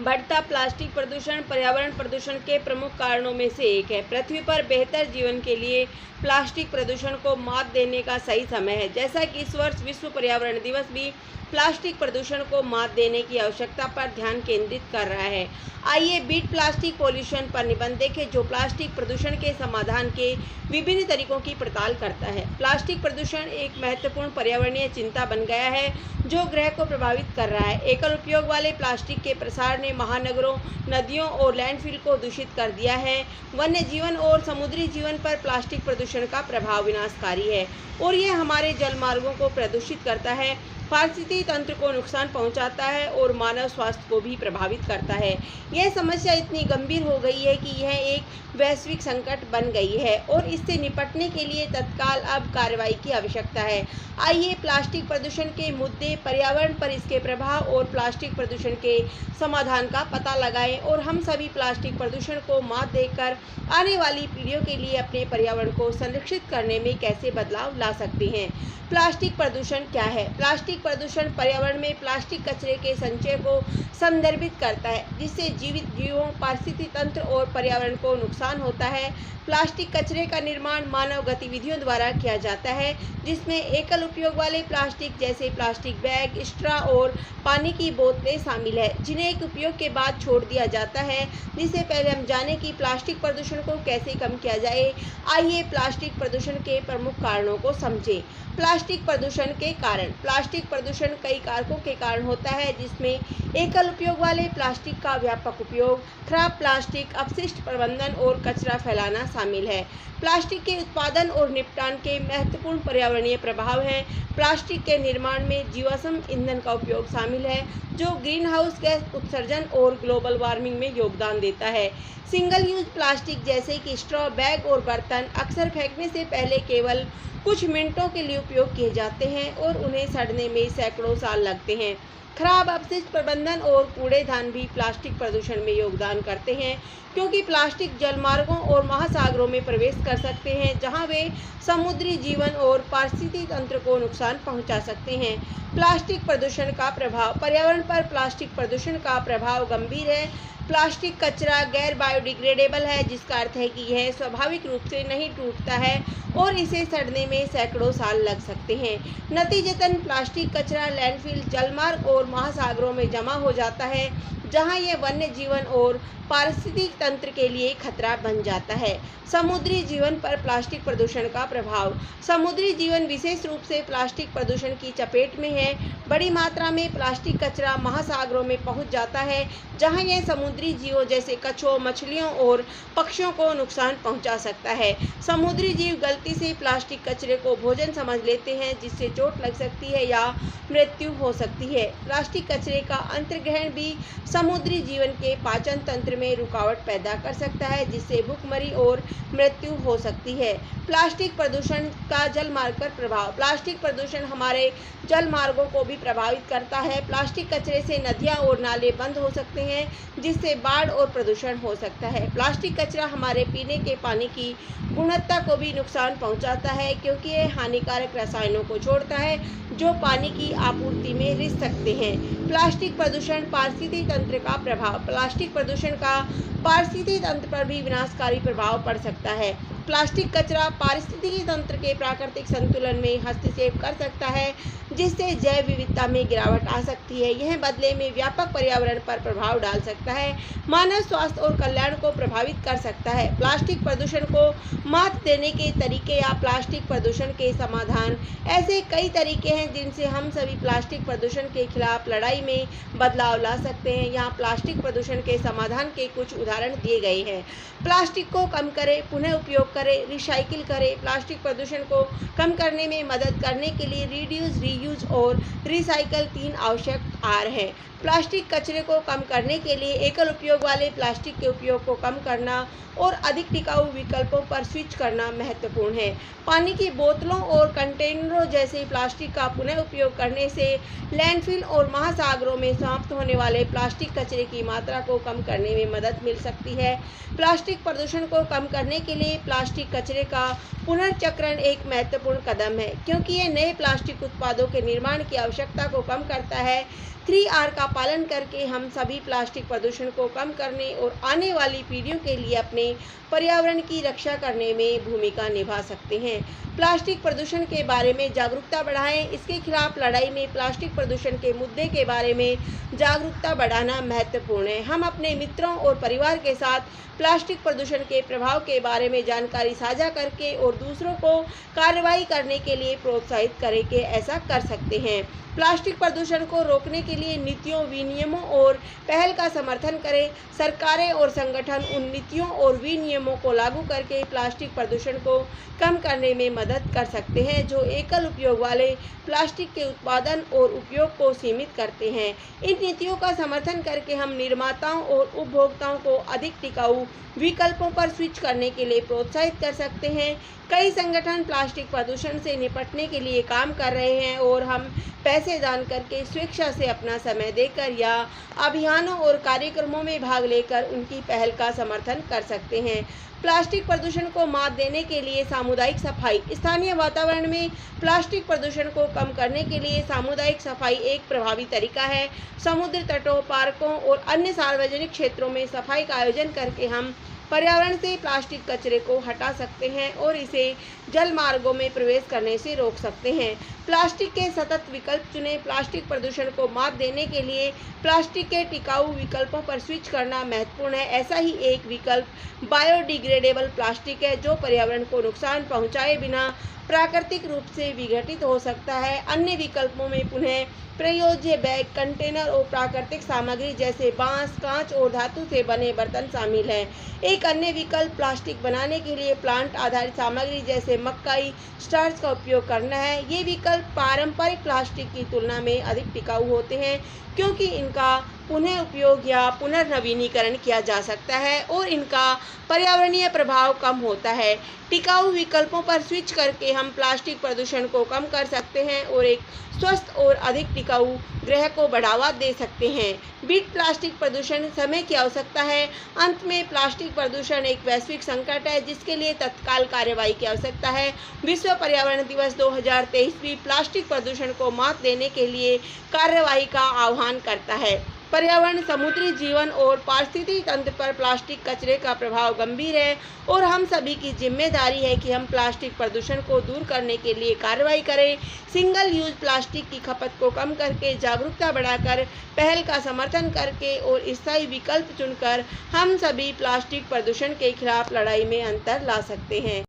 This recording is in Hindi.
बढ़ता प्लास्टिक प्रदूषण पर्यावरण प्रदूषण के प्रमुख कारणों में से एक है। पृथ्वी पर बेहतर जीवन के लिए प्लास्टिक प्रदूषण को मात देने का सही समय है। जैसा कि इस वर्ष विश्व पर्यावरण दिवस भी प्लास्टिक प्रदूषण को मात देने की आवश्यकता पर ध्यान केंद्रित कर रहा है। आइए बीट प्लास्टिक पॉल्यूशन पर निबंध देखें, जो प्लास्टिक प्रदूषण के समाधान के विभिन्न तरीकों की पड़ताल करता है। प्लास्टिक प्रदूषण एक महत्वपूर्ण पर्यावरणीय चिंता बन गया है, जो ग्रह को प्रभावित कर रहा है। एकल उपयोग वाले प्लास्टिक के प्रसार ने महानगरों, नदियों और लैंडफिल को दूषित कर दिया है। वन्य जीवन और समुद्री जीवन पर प्लास्टिक प्रदूषण का प्रभाव विनाशकारी है और यह हमारे जलमार्गों को प्रदूषित करता है, पारिस्थितिकी तंत्र को नुकसान पहुंचाता है और मानव स्वास्थ्य को भी प्रभावित करता है। यह समस्या इतनी गंभीर हो गई है कि यह एक वैश्विक संकट बन गई है और इससे निपटने के लिए तत्काल अब कार्रवाई की आवश्यकता है। आइए प्लास्टिक प्रदूषण के मुद्दे, पर्यावरण पर इसके प्रभाव और प्लास्टिक प्रदूषण के समाधान का पता लगाएं और हम सभी प्लास्टिक प्रदूषण को मात देकर आने वाली पीढ़ियों के लिए अपने पर्यावरण को संरक्षित करने में कैसे बदलाव ला सकते हैं। प्लास्टिक प्रदूषण क्या है? प्लास्टिक प्रदूषण पर्यावरण में प्लास्टिक कचरे के संचय को संदर्भित करता है, जिससे जीवित जीवों, पारिस्थितिकी तंत्र और पर्यावरण को नुकसान होता है। प्लास्टिक कचरे का निर्माण मानव गतिविधियों द्वारा किया जाता है, जिसमें एकल उपयोग वाले प्लास्टिक जैसे प्लास्टिक बैग, स्ट्रॉ और पानी की बोतलें शामिल है, जिन्हें एक उपयोग के बाद छोड़ दिया जाता है। जिससे पहले हम जानें कि प्लास्टिक प्रदूषण को कैसे कम किया जाए। आइए प्लास्टिक प्रदूषण के प्रमुख कारणों को समझें। प्लास्टिक प्रदूषण के कारण। प्लास्टिक प्रदूषण कई कारकों के कारण होता है, जिसमें एकल उपयोग वाले प्लास्टिक का व्यापक उपयोग, खराब प्लास्टिक अपशिष्ट प्रबंधन और कचरा फैलाना शामिल है। प्लास्टिक के उत्पादन और निपटान के महत्वपूर्ण पर्यावरणीय प्रभाव हैं। प्लास्टिक के निर्माण में जीवाश्म ईंधन का उपयोग शामिल है, जो ग्रीन हाउस गैस उत्सर्जन और ग्लोबल वार्मिंग में योगदान देता है। सिंगल यूज प्लास्टिक जैसे कि स्ट्रॉ, बैग और बर्तन अक्सर फेंकने से पहले केवल कुछ मिनटों के लिए उपयोग किए जाते हैं और उन्हें सड़ने में सैकड़ों साल लगते हैं। खराब अपशिष्ट प्रबंधन और कूड़ेदान भी प्लास्टिक प्रदूषण में योगदान करते हैं, क्योंकि प्लास्टिक जलमार्गों और महासागरों में प्रवेश कर सकते हैं, जहां वे समुद्री जीवन और पारिस्थितिकी तंत्र को नुकसान पहुंचा सकते हैं। प्लास्टिक प्रदूषण का प्रभाव। पर्यावरण पर प्लास्टिक प्रदूषण का प्रभाव गंभीर है। प्लास्टिक कचरा गैर बायोडिग्रेडेबल है, जिसका अर्थ है कि यह स्वाभाविक रूप से नहीं टूटता है और इसे सड़ने में सैकड़ों साल लग सकते हैं। नतीजतन प्लास्टिक कचरा लैंडफिल, जलमार्ग और महासागरों में जमा हो जाता है, जहां यह वन्य जीवन और पारिस्थितिकी तंत्र के लिए खतरा बन जाता है। समुद्री जीवन पर प्लास्टिक प्रदूषण का प्रभाव। समुद्री जीवन विशेष रूप से प्लास्टिक प्रदूषण की चपेट में है। बड़ी मात्रा में प्लास्टिक कचरा महासागरों में पहुंच जाता है, जहां यह समुद्री जीवों जैसे कछुओं, मछलियों और पक्षियों को नुकसान पहुंचा सकता है। समुद्री जीव गलती से प्लास्टिक कचरे को भोजन समझ लेते हैं, जिससे चोट लग सकती है या मृत्यु हो सकती है। प्लास्टिक कचरे का अंतर्ग्रहण भी समुद्री जीवन के पाचन तंत्र में रुकावट पैदा कर सकता है, जिससे भूखमरी और मृत्यु हो सकती है। प्लास्टिक प्रदूषण का जलमार्ग पर प्रभाव। प्लास्टिक प्रदूषण हमारे जलमार्गों को भी प्रभावित करता है। प्लास्टिक कचरे से नदियां और नाले बंद हो सकते हैं, जिससे बाढ़ और प्रदूषण हो सकता है। प्लास्टिक कचरा हमारे पीने के पानी की गुणवत्ता को भी नुकसान पहुंचाता है, क्योंकि यह हानिकारक रसायनों को छोड़ता है, जो पानी की आपूर्ति में रिस सकते हैं। प्लास्टिक प्रदूषण पारिस्थितिकी तंत्र का प्रभाव। प्लास्टिक प्रदूषण का पारिस्थितिकी तंत्र पर भी विनाशकारी प्रभाव पड़ सकता है। प्लास्टिक कचरा पारिस्थितिकी तंत्र के प्राकृतिक संतुलन में हस्तक्षेप कर सकता है, जिससे जैव विविधता में गिरावट आ सकती है। यह बदले में व्यापक पर्यावरण पर प्रभाव डाल सकता है, मानव स्वास्थ्य और कल्याण को प्रभावित कर सकता है। प्लास्टिक प्रदूषण को मात देने के तरीके या प्लास्टिक प्रदूषण के समाधान। ऐसे कई तरीके हैं जिनसे हम सभी प्लास्टिक प्रदूषण के खिलाफ लड़ाई में बदलाव ला सकते हैं। यहाँ प्लास्टिक प्रदूषण के समाधान के कुछ उदाहरण दिए गए हैं। प्लास्टिक को कम करें, पुनः उपयोग करें, रिसाइकिल करें। प्लास्टिक प्रदूषण को कम करने में मदद करने के लिए रीड्यूस, रीयूज और रिसाइकल 3 आवश्यक आर हैं। प्लास्टिक कचरे को कम करने के लिए एकल उपयोग वाले प्लास्टिक के उपयोग को कम करना और अधिक टिकाऊ विकल्पों पर स्विच करना महत्वपूर्ण है। पानी की बोतलों और कंटेनरों जैसे प्लास्टिक का पुनः उपयोग करने से लैंडफिल और महासागरों में समाप्त होने वाले प्लास्टिक कचरे की मात्रा को कम करने में मदद मिल सकती है। प्लास्टिक प्रदूषण को कम करने के लिए प्लास्टिक कचरे का पुनर्चक्रण एक महत्वपूर्ण कदम है, क्योंकि यह नए प्लास्टिक उत्पादों के निर्माण की आवश्यकता को कम करता है, 3R का पालन करके हम सभी प्लास्टिक प्रदूषण को कम करने और आने वाली पीढ़ियों के लिए अपने पर्यावरण की रक्षा करने में भूमिका निभा सकते हैं। प्लास्टिक प्रदूषण के बारे में जागरूकता बढ़ाएं। इसके खिलाफ लड़ाई में प्लास्टिक प्रदूषण के मुद्दे के बारे में जागरूकता बढ़ाना महत्वपूर्ण है। हम अपने मित्रों और परिवार के साथ प्लास्टिक प्रदूषण के प्रभाव के बारे में जानकारी साझा करके और दूसरों को कार्रवाई करने के लिए प्रोत्साहित करें कि ऐसा कर सकते हैं। प्लास्टिक प्रदूषण को रोकने के लिए नीतियों, विनियमों और पहल का समर्थन करें। सरकारें और संगठन उन नीतियों और विनियमों को लागू करके प्लास्टिक प्रदूषण को कम करने में मदद कर सकते हैं जो एकल उपयोग वाले प्लास्टिक के उत्पादन और उपयोग को सीमित करते हैं। इन नीतियों का समर्थन करके हम निर्माताओं और उपभोक्ताओं को अधिक टिकाऊ विकल्पों पर स्विच करने के लिए प्रोत्साहित कर सकते हैं। कई संगठन प्लास्टिक प्रदूषण से निपटने के लिए काम कर रहे हैं और हम पैसे दान करके स्वेच्छा से अपना समय देकर या अभियानों और कार्यक्रमों में भाग लेकर उनकी पहल का समर्थन कर सकते हैं। प्लास्टिक प्रदूषण को मात देने के लिए सामुदायिक सफाई। स्थानीय वातावरण में प्लास्टिक प्रदूषण को कम करने के लिए सामुदायिक सफाई एक प्रभावी तरीका है। समुद्र तटों, पार्कों और अन्य सार्वजनिक क्षेत्रों में सफाई का आयोजन करके हम पर्यावरण से प्लास्टिक कचरे को हटा सकते हैं और इसे जल मार्गों में प्रवेश करने से रोक सकते हैं। प्लास्टिक के सतत विकल्प चुनें। प्लास्टिक प्रदूषण को मात देने के लिए प्लास्टिक के टिकाऊ विकल्पों पर स्विच करना महत्वपूर्ण है। ऐसा ही एक विकल्प बायोडिग्रेडेबल प्लास्टिक है जो पर्यावरण को नुकसान पहुंचाए बिना प्राकृतिक रूप से विघटित हो सकता है। अन्य विकल्पों में पुनः प्रयोज्य बैग, कंटेनर और प्राकृतिक सामग्री जैसे बांस, कांच और धातु से बने बर्तन शामिल हैं। एक अन्य विकल्प प्लास्टिक बनाने के लिए प्लांट आधारित सामग्री जैसे मक्काई, स्टार्च का उपयोग करना है। ये विकल्प पारंपरिक प्लास्टिक की तुलना में अधिक टिकाऊ होते हैं क्योंकि इनका पुनः उपयोग या पुनर्नवीनीकरण किया जा सकता है और इनका पर्यावरणीय प्रभाव कम होता है। टिकाऊ विकल्पों पर स्विच करके हम प्लास्टिक प्रदूषण को कम कर सकते हैं और एक स्वस्थ और अधिक टिकाऊ ग्रह को बढ़ावा दे सकते हैं। बीट प्लास्टिक प्रदूषण समय की आवश्यकता है। अंत में प्लास्टिक प्रदूषण एक वैश्विक संकट है जिसके लिए तत्काल कार्रवाई की आवश्यकता है। विश्व पर्यावरण दिवस 2023 भी प्लास्टिक प्रदूषण को मात देने के लिए कार्रवाई का आह्वान करता है। पर्यावरण, समुद्री जीवन और पारिस्थितिकी तंत्र पर प्लास्टिक कचरे का प्रभाव गंभीर है और हम सभी की जिम्मेदारी है कि हम प्लास्टिक प्रदूषण को दूर करने के लिए कार्रवाई करें। सिंगल यूज प्लास्टिक की खपत को कम करके, जागरूकता बढ़ाकर, पहल का समर्थन करके और स्थायी विकल्प चुनकर हम सभी प्लास्टिक प्रदूषण के खिलाफ लड़ाई में अंतर ला सकते हैं।